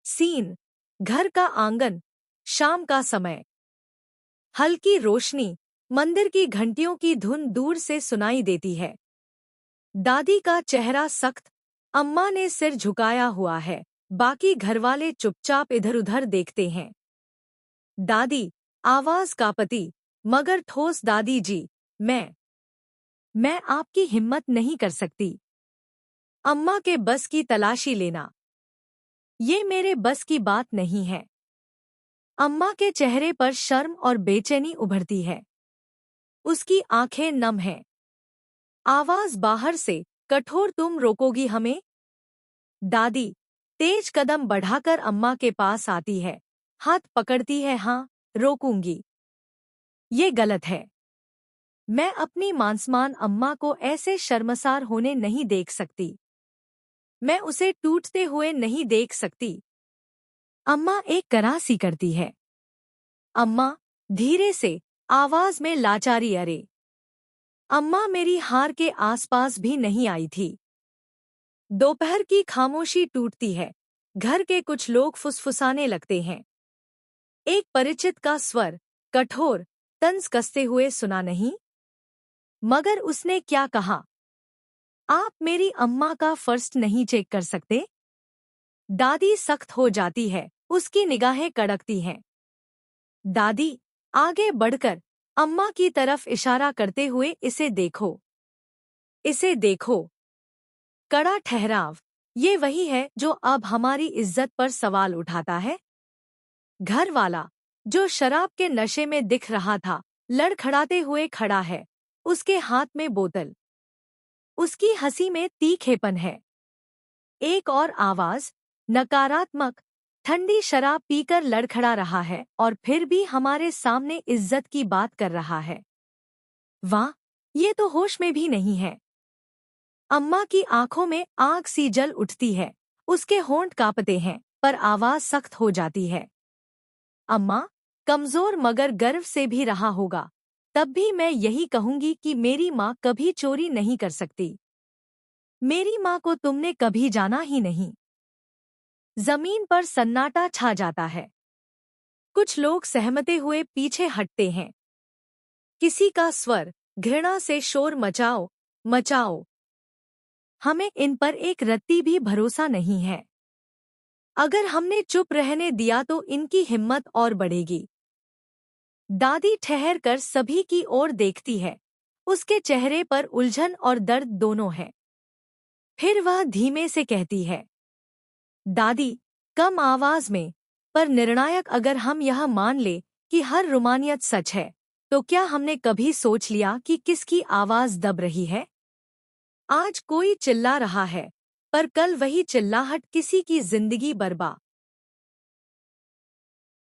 Scene, घर का आंगन, शाम का समय। हल्की रोशनी, मंदिर की घंटियों की धुन दूर से सुनाई देती है। दादी का चेहरा सख्त, अम्मा ने सिर झुकाया हुआ है, बाकी घरवाले चुपचाप इधर-उधर देखते हैं। दादी, आवाज कांपती, मगर ठोस। दादी जी, मैं आपकी हिम्मत नहीं कर सकती। अम्मा के बस की तलाशी लेना, ये मेरे बस की बात नहीं है। अम्मा के चेहरे पर शर्म और बेचैनी उभरती है। उसकी आंखें नम हैं। आवाज बाहर से कठोर, तुम रोकोगी हमें? दादी तेज कदम बढ़ाकर अम्मा के पास आती है, हाथ पकड़ती है। हाँ, रोकूंगी। ये गलत है। मैं अपनी मांसमान अम्मा को ऐसे शर्मसार होने नहीं देख सकती। मैं उसे टूटते हुए नहीं देख सकती। अम्मा एक करासी करती है। अम्मा, धीरे से, आवाज में लाचारी। अरे अम्मा मेरी हार के आसपास भी नहीं आई थी। दोपहर की खामोशी टूटती है। घर के कुछ लोग फुसफुसाने लगते हैं। एक परिचित का स्वर, कठोर, तंज कसते हुए सुना नहीं। मगर उसने क्या कहा? आप मेरी अम्मा का फर्स्ट नहीं चेक कर सकते? दादी सख्त हो जाती है, उसकी निगाहें कड़कती हैं। दादी आगे बढ़कर अम्मा की तरफ इशारा करते हुए, इसे देखो, इसे देखो। कड़ा ठहराव, ये वही है जो अब हमारी इज्जत पर सवाल उठाता है। घर वाला, जो शराब के नशे में दिख रहा था, लड़खड़ाते हुए खड़ा है, उसके हाथ में बोतल। उसकी हंसी में तीखेपन है। एक और आवाज, नकारात्मक, ठंडी शराब पीकर लड़खड़ा रहा है और फिर भी हमारे सामने इज्जत की बात कर रहा है। वाह, ये तो होश में भी नहीं है। अम्मा की आंखों में आग सी जल उठती है। उसके होंठ कांपते हैं, पर आवाज सख्त हो जाती है। अम्मा, कमजोर मगर गर्व से भी रहा होगा। तब भी मैं यही कहूंगी कि मेरी माँ कभी चोरी नहीं कर सकती। मेरी माँ को तुमने कभी जाना ही नहीं। जमीन पर सन्नाटा छा जाता है। कुछ लोग सहमते हुए पीछे हटते हैं। किसी का स्वर, घृणा से, शोर मचाओ, मचाओ। हमें इन पर एक रत्ती भी भरोसा नहीं है। अगर हमने चुप रहने दिया तो इनकी हिम्मत और बढ़ेगी। दादी ठहर कर सभी की ओर देखती है। उसके चेहरे पर उलझन और दर्द दोनों है। फिर वह धीमे से कहती है, दादी, कम आवाज में, पर निर्णायक, अगर हम यह मान ले कि हर रुमानियत सच है, तो क्या हमने कभी सोच लिया कि किसकी आवाज दब रही है? आज कोई चिल्ला रहा है, पर कल वही चिल्लाहट किसी की जिंदगी बर्बाद